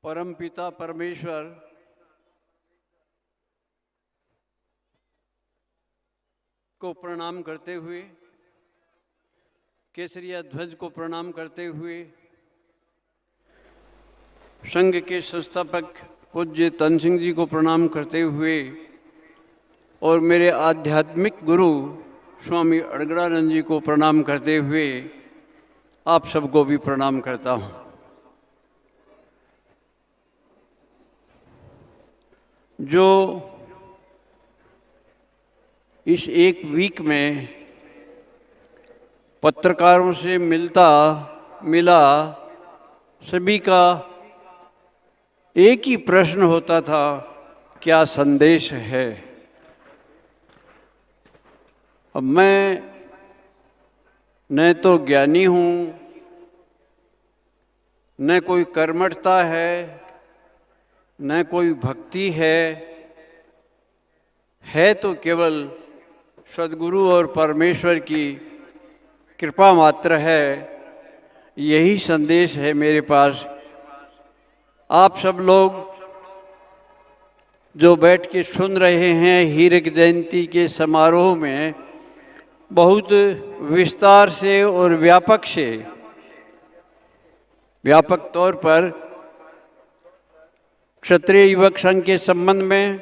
परम पिता परमेश्वर को प्रणाम करते हुए, केसरिया ध्वज को प्रणाम करते हुए, संघ के संस्थापक पूज्य तन सिंह जी को प्रणाम करते हुए और मेरे आध्यात्मिक गुरु स्वामी अड़गड़ानंद जी को प्रणाम करते हुए आप सबको भी प्रणाम करता हूँ। जो इस एक वीक में पत्रकारों से मिला सभी का एक ही प्रश्न होता था, क्या संदेश है। अब मैं न तो ज्ञानी हूँ, न कोई कर्मठता है, न कोई भक्ति है तो केवल सद्गुरु और परमेश्वर की कृपा मात्र है। यही संदेश है मेरे पास। आप सब लोग जो बैठ के सुन रहे हैं हीरक जयंती के समारोह में, बहुत विस्तार से और व्यापक तौर पर क्षत्रिय युवक संघ के संबंध में,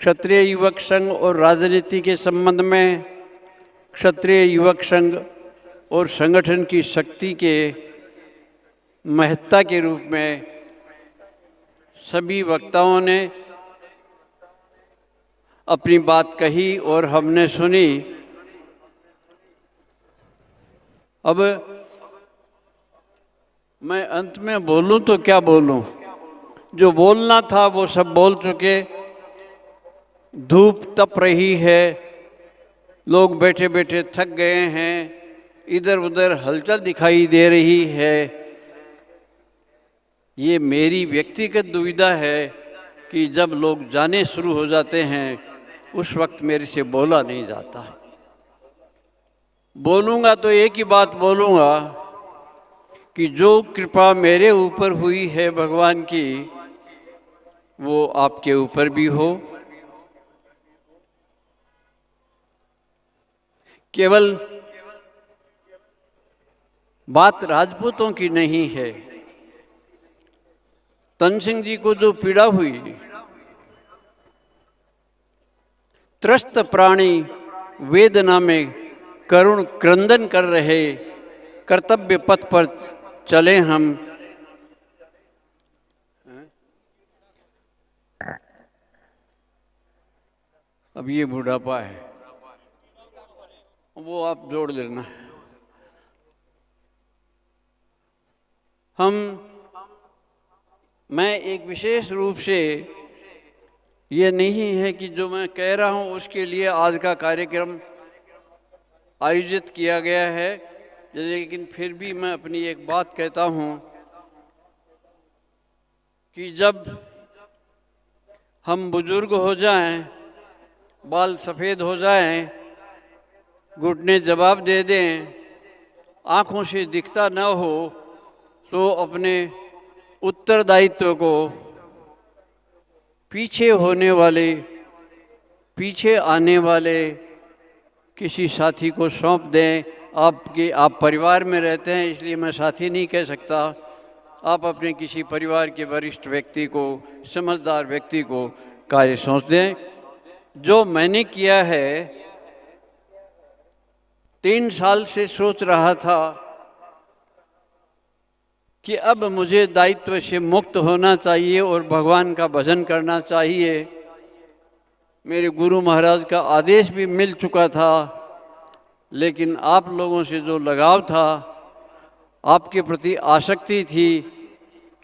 क्षत्रिय युवक संघ और राजनीति के संबंध में, क्षत्रिय युवक संघ और संगठन की शक्ति के महत्ता के रूप में सभी वक्ताओं ने अपनी बात कही और हमने सुनी। अब मैं अंत में बोलूं तो क्या बोलूं, जो बोलना था वो सब बोल चुके। धूप तप रही है, लोग बैठे बैठे थक गए हैं, इधर उधर हलचल दिखाई दे रही है। ये मेरी व्यक्तिगत दुविधा है कि जब लोग जाने शुरू हो जाते हैं उस वक्त मेरे से बोला नहीं जाता। बोलूँगा तो एक ही बात बोलूँगा कि जो कृपा मेरे ऊपर हुई है भगवान की, वो आपके ऊपर भी हो। केवल बात राजपूतों की नहीं है। तन सिंह जी को जो पीड़ा हुई, त्रस्त प्राणी वेदना में करुण क्रंदन कर रहे, कर्तव्य पथ पर चले हम। अब ये बुढ़ापा है, वो आप जोड़ लेना। मैं एक विशेष रूप से, ये नहीं है कि जो मैं कह रहा हूँ उसके लिए आज का कार्यक्रम आयोजित किया गया है, लेकिन फिर भी मैं अपनी एक बात कहता हूँ कि जब हम बुजुर्ग हो जाएं, बाल सफ़ेद हो जाएं, घुटने जवाब दे दें, आँखों से दिखता न हो, तो अपने उत्तरदायित्व को पीछे आने वाले किसी साथी को सौंप दें। आप परिवार में रहते हैं इसलिए मैं साथी नहीं कह सकता। आप अपने किसी परिवार के वरिष्ठ व्यक्ति को, समझदार व्यक्ति को कार्य सौंप दें। जो मैंने किया है, 3 साल से सोच रहा था कि अब मुझे दायित्व से मुक्त होना चाहिए और भगवान का भजन करना चाहिए। मेरे गुरु महाराज का आदेश भी मिल चुका था, लेकिन आप लोगों से जो लगाव था, आपके प्रति आसक्ति थी,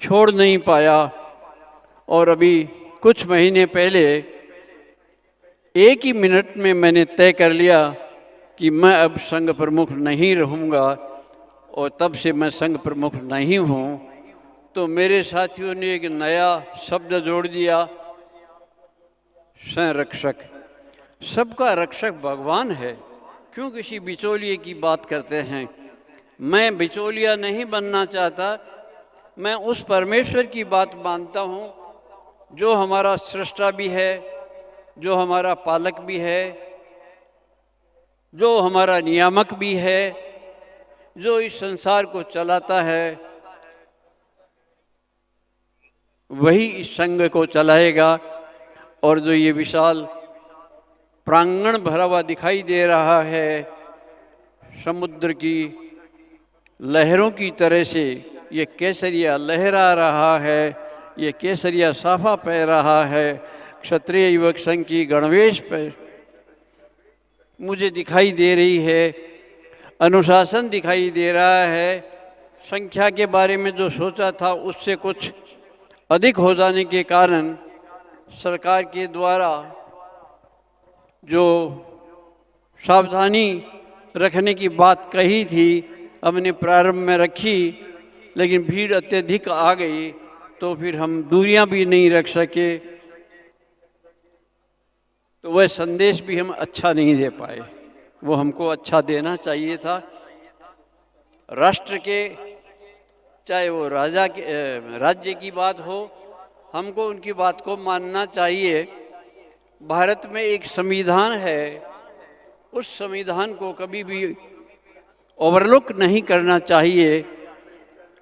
छोड़ नहीं पाया। और अभी कुछ महीने पहले एक ही मिनट में मैंने तय कर लिया कि मैं अब संघ प्रमुख नहीं रहूँगा, और तब से मैं संघ प्रमुख नहीं हूँ। तो मेरे साथियों ने एक नया शब्द जोड़ दिया, संरक्षक। सबका रक्षक भगवान है, क्यों किसी बिचौलिए की बात करते हैं। मैं बिचौलिया नहीं बनना चाहता, मैं उस परमेश्वर की बात मानता हूँ जो हमारा सृष्टा भी है, जो हमारा पालक भी है, जो हमारा नियामक भी है, जो इस संसार को चलाता है, वही इस संघ को चलाएगा। और जो ये विशाल प्रांगण भरा हुआ दिखाई दे रहा है, समुद्र की लहरों की तरह से ये केसरिया लहरा रहा है, ये केसरिया साफा पह रहा है, क्षत्रिय युवक संघ की गणवेश पर मुझे दिखाई दे रही है, अनुशासन दिखाई दे रहा है। संख्या के बारे में जो सोचा था उससे कुछ अधिक हो जाने के कारण सरकार के द्वारा जो सावधानी रखने की बात कही थी, हमने प्रारंभ में रखी, लेकिन भीड़ अत्यधिक आ गई तो फिर हम दूरियां भी नहीं रख सके, तो वह संदेश भी हम अच्छा नहीं दे पाए। वो हमको अच्छा देना चाहिए था। राष्ट्र के, चाहे वो राज्य की बात हो, हमको उनकी बात को मानना चाहिए। भारत में एक संविधान है, उस संविधान को कभी भी ओवरलुक नहीं करना चाहिए।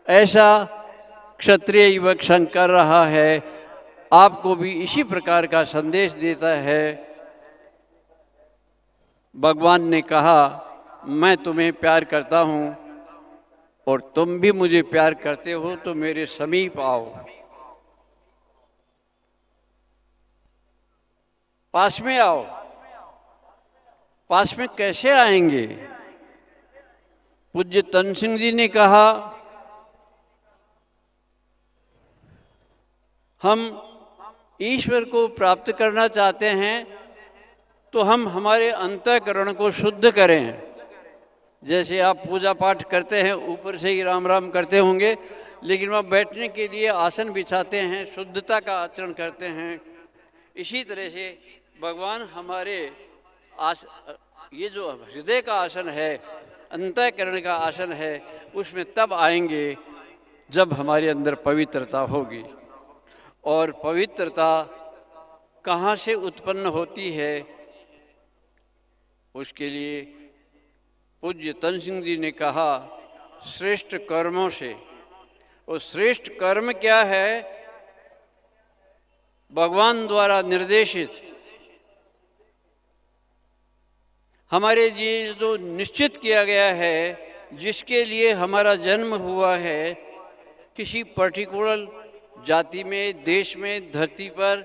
ऐसा क्षत्रिय युवक संघ कर रहा है, आपको भी इसी प्रकार का संदेश देता है। भगवान ने कहा, मैं तुम्हें प्यार करता हूँ और तुम भी मुझे प्यार करते हो, तो मेरे समीप आओ, पास में आओ। पास में कैसे आएंगे? पूज्य तन सिंह जी ने कहा, हम ईश्वर को प्राप्त करना चाहते हैं तो हम हमारे अंतःकरण को शुद्ध करें। जैसे आप पूजा पाठ करते हैं, ऊपर से ही राम राम करते होंगे, लेकिन वहाँ बैठने के लिए आसन बिछाते हैं, शुद्धता का आचरण करते हैं। इसी तरह से भगवान हमारे ये जो हृदय का आसन है, अंतःकरण का आसन है, उसमें तब आएंगे जब हमारे अंदर पवित्रता होगी। और पवित्रता कहाँ से उत्पन्न होती है? उसके लिए पूज्य तन सिंह जी ने कहा, श्रेष्ठ कर्मों से। और श्रेष्ठ कर्म क्या है? भगवान द्वारा निर्देशित, हमारे लिए जो निश्चित किया गया है, जिसके लिए हमारा जन्म हुआ है, किसी पर्टिकुलर जाति में, देश में, धरती पर,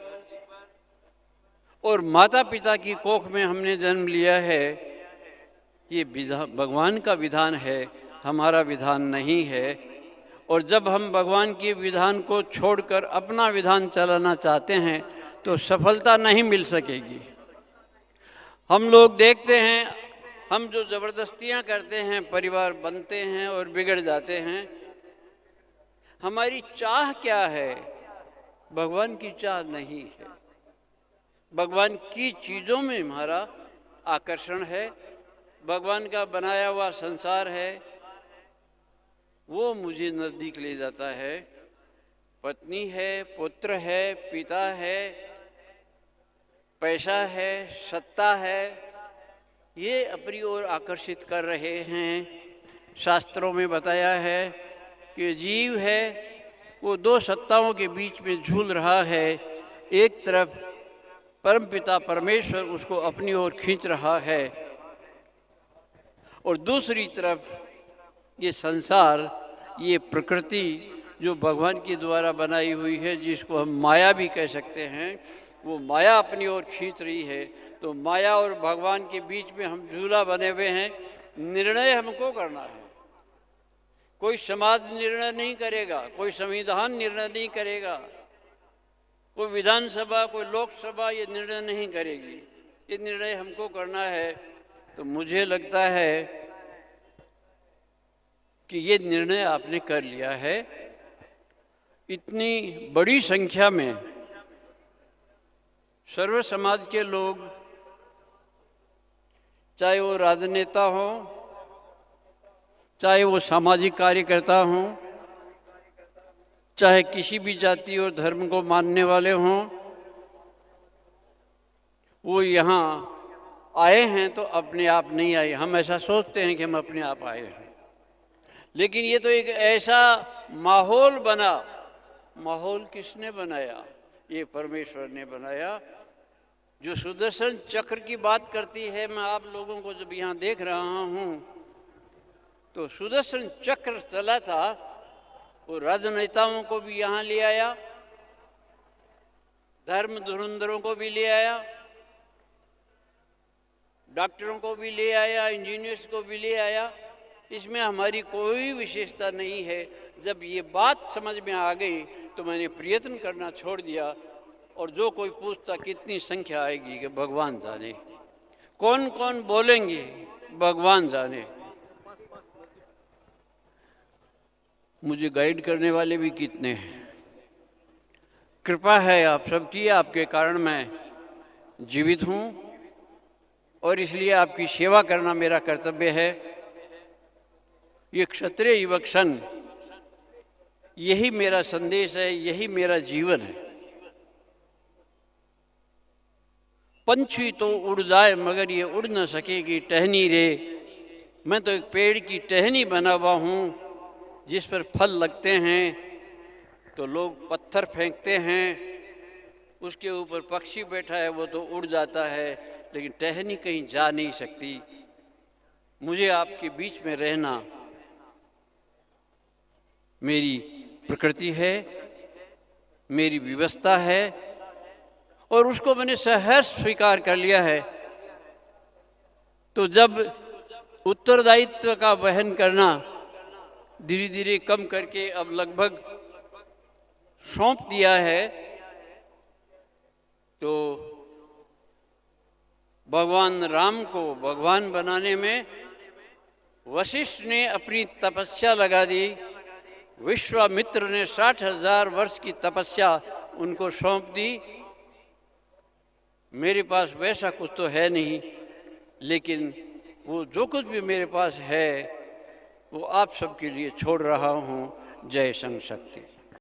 और माता पिता की कोख में हमने जन्म लिया है, ये विधान भगवान का विधान है, हमारा विधान नहीं है। और जब हम भगवान के विधान को छोड़कर अपना विधान चलाना चाहते हैं तो सफलता नहीं मिल सकेगी। हम लोग देखते हैं, हम जो ज़बरदस्तियां करते हैं, परिवार बनते हैं और बिगड़ जाते हैं। हमारी चाह क्या है? भगवान की चाह नहीं है। भगवान की चीज़ों में हमारा आकर्षण है, भगवान का बनाया हुआ संसार है, वो मुझे नज़दीक ले जाता है। पत्नी है, पुत्र है, पिता है, पैसा है, सत्ता है, ये अपनी ओर आकर्षित कर रहे हैं। शास्त्रों में बताया है कि जीव है वो दो सत्ताओं के बीच में झूल रहा है। एक तरफ परमपिता परमेश्वर उसको अपनी ओर खींच रहा है, और दूसरी तरफ ये संसार, ये प्रकृति जो भगवान के द्वारा बनाई हुई है, जिसको हम माया भी कह सकते हैं, वो माया अपनी ओर खींच रही है। तो माया और भगवान के बीच में हम झूला बने हुए हैं। निर्णय हमको करना है। कोई समाज निर्णय नहीं करेगा, कोई संविधान निर्णय नहीं करेगा, कोई विधानसभा, कोई लोकसभा ये निर्णय नहीं करेगी। ये निर्णय हमको करना है। तो मुझे लगता है कि ये निर्णय आपने कर लिया है। इतनी बड़ी संख्या में सर्व समाज के लोग, चाहे वो राजनेता हों, चाहे वो सामाजिक कार्यकर्ता हों, चाहे किसी भी जाति और धर्म को मानने वाले हों, वो यहाँ आए हैं तो अपने आप नहीं आए। हम ऐसा सोचते हैं कि हम अपने आप आए हैं, लेकिन ये तो एक ऐसा माहौल बना। माहौल किसने बनाया? ये परमेश्वर ने बनाया। जो सुदर्शन चक्र की बात करती है, मैं आप लोगों को जब यहाँ देख रहा हूँ तो सुदर्शन चक्र चला था, वो राजनेताओं को भी यहाँ ले आया, धर्म धुरंधरों को भी ले आया, डॉक्टरों को भी ले आया, इंजीनियर्स को भी ले आया। इसमें हमारी कोई विशेषता नहीं है। जब ये बात समझ में आ गई तो मैंने प्रयत्न करना छोड़ दिया, और जो कोई पूछता कितनी संख्या आएगी, कि भगवान जाने, कौन कौन बोलेंगे भगवान जाने। मुझे गाइड करने वाले भी कितने हैं। कृपा है आप सबकी, आपके कारण मैं जीवित हूँ, और इसलिए आपकी सेवा करना मेरा कर्तव्य है। ये क्षत्रिय युवक संघ, यही मेरा संदेश है, यही मेरा जीवन है। पंछी तो उड़ जाए मगर ये उड़ न सकेगी टहनी रे। मैं तो एक पेड़ की टहनी बना हुआ हूँ, जिस पर फल लगते हैं तो लोग पत्थर फेंकते हैं, उसके ऊपर पक्षी बैठा है वो तो उड़ जाता है, लेकिन टहनी कहीं जा नहीं सकती। मुझे आपके बीच में रहना मेरी प्रकृति है, मेरी व्यवस्था है, और उसको मैंने सहर्ष स्वीकार कर लिया है। तो जब उत्तरदायित्व का वहन करना धीरे धीरे कम करके अब लगभग सौंप दिया है, तो भगवान राम को भगवान बनाने में वशिष्ठ ने अपनी तपस्या लगा दी। विश्वामित्र ने 60,000 वर्ष की तपस्या उनको सौंप दी। मेरे पास वैसा कुछ तो है नहीं, लेकिन वो जो कुछ भी मेरे पास है वो आप सबके लिए छोड़ रहा हूँ। जय संघ शक्ति।